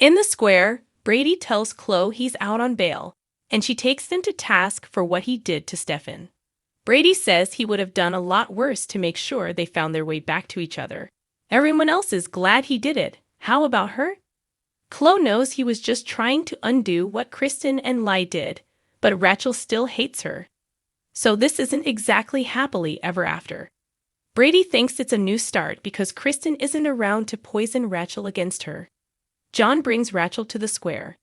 In the square, Brady tells Chloe he's out on bail, and she takes him to task for what he did to Stefan. Brady says he would have done a lot worse to make sure they found their way back to each other. Everyone else is glad he did it. How about her? Chloe knows he was just trying to undo what Kristen and Lai did, but Rachel still hates her. So this isn't exactly happily ever after. Brady thinks it's a new start because Kristen isn't around to poison Rachel against her. John brings Rachel to the square.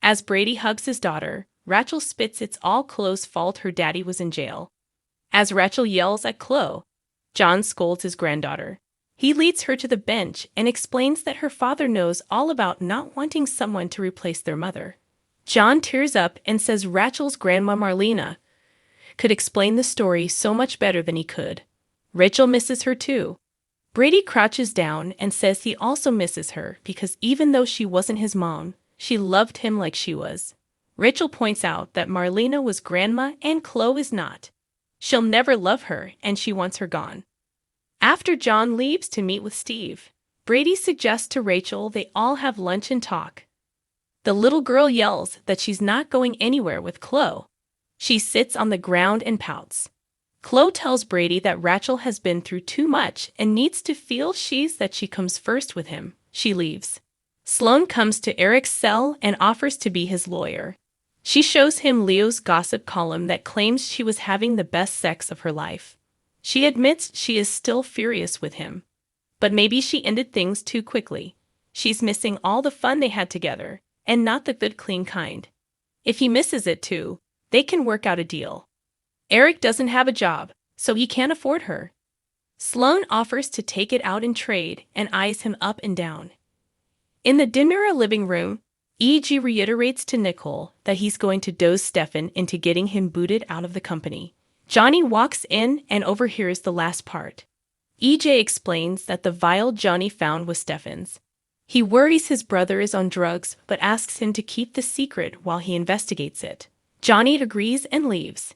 As Brady hugs his daughter, Rachel spits it's all Chloe's fault her daddy was in jail. As Rachel yells at Chloe, John scolds his granddaughter. He leads her to the bench and explains that her father knows all about not wanting someone to replace their mother. John tears up and says Rachel's grandma Marlena could explain the story so much better than he could. Rachel misses her too. Brady crouches down and says he also misses her because even though she wasn't his mom, she loved him like she was. Rachel points out that Marlena was grandma and Chloe is not. She'll never love her and she wants her gone. After John leaves to meet with Steve, Brady suggests to Rachel they all have lunch and talk. The little girl yells that she's not going anywhere with Chloe. She sits on the ground and pouts. Chloe tells Brady that Rachel has been through too much and needs to feel that she comes first with him. She leaves. Sloane comes to Eric's cell and offers to be his lawyer. She shows him Leo's gossip column that claims she was having the best sex of her life. She admits she is still furious with him. But maybe she ended things too quickly. She's missing all the fun they had together, and not the good clean kind. If he misses it too, they can work out a deal. Eric doesn't have a job, so he can't afford her. Sloane offers to take it out in trade and eyes him up and down. In the dinner living room, E.G. reiterates to Nicole that he's going to doze Stefan into getting him booted out of the company. Johnny walks in and overhears the last part. E.J. explains that the vial Johnny found was Stefan's. He worries his brother is on drugs but asks him to keep the secret while he investigates it. Johnny agrees and leaves.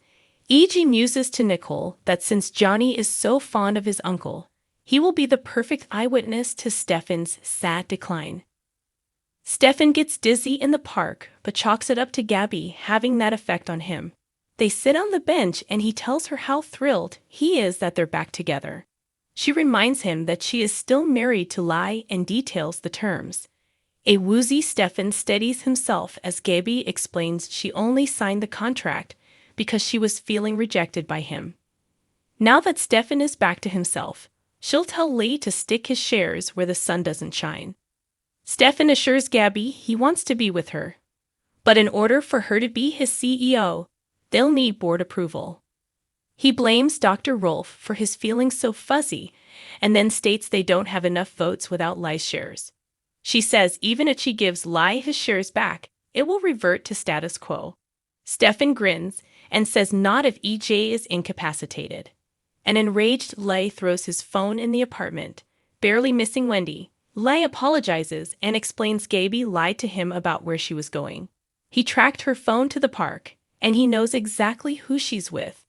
E.G. muses to Nicole that since Johnny is so fond of his uncle, he will be the perfect eyewitness to Stefan's sad decline. Stefan gets dizzy in the park, but chalks it up to Gabi having that effect on him. They sit on the bench and he tells her how thrilled he is that they're back together. She reminds him that she is still married to Lai and details the terms. A woozy Stefan steadies himself as Gabi explains she only signed the contract because she was feeling rejected by him. Now that Stefan is back to himself, she'll tell Lee to stick his shares where the sun doesn't shine. Stefan assures Gabi he wants to be with her. But in order for her to be his CEO, they'll need board approval. He blames Dr. Rolfe for his feelings so fuzzy, and then states they don't have enough votes without Lai's shares. She says even if she gives Lai his shares back, it will revert to status quo. Stefan grins and says not if EJ is incapacitated. An enraged Lai throws his phone in the apartment, barely missing Wendy. Lai apologizes and explains Gabi lied to him about where she was going. He tracked her phone to the park, and he knows exactly who she's with.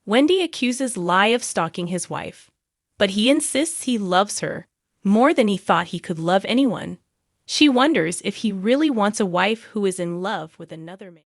Wendy accuses Lai of stalking his wife, but he insists he loves her more than he thought he could love anyone. She wonders if he really wants a wife who is in love with another man.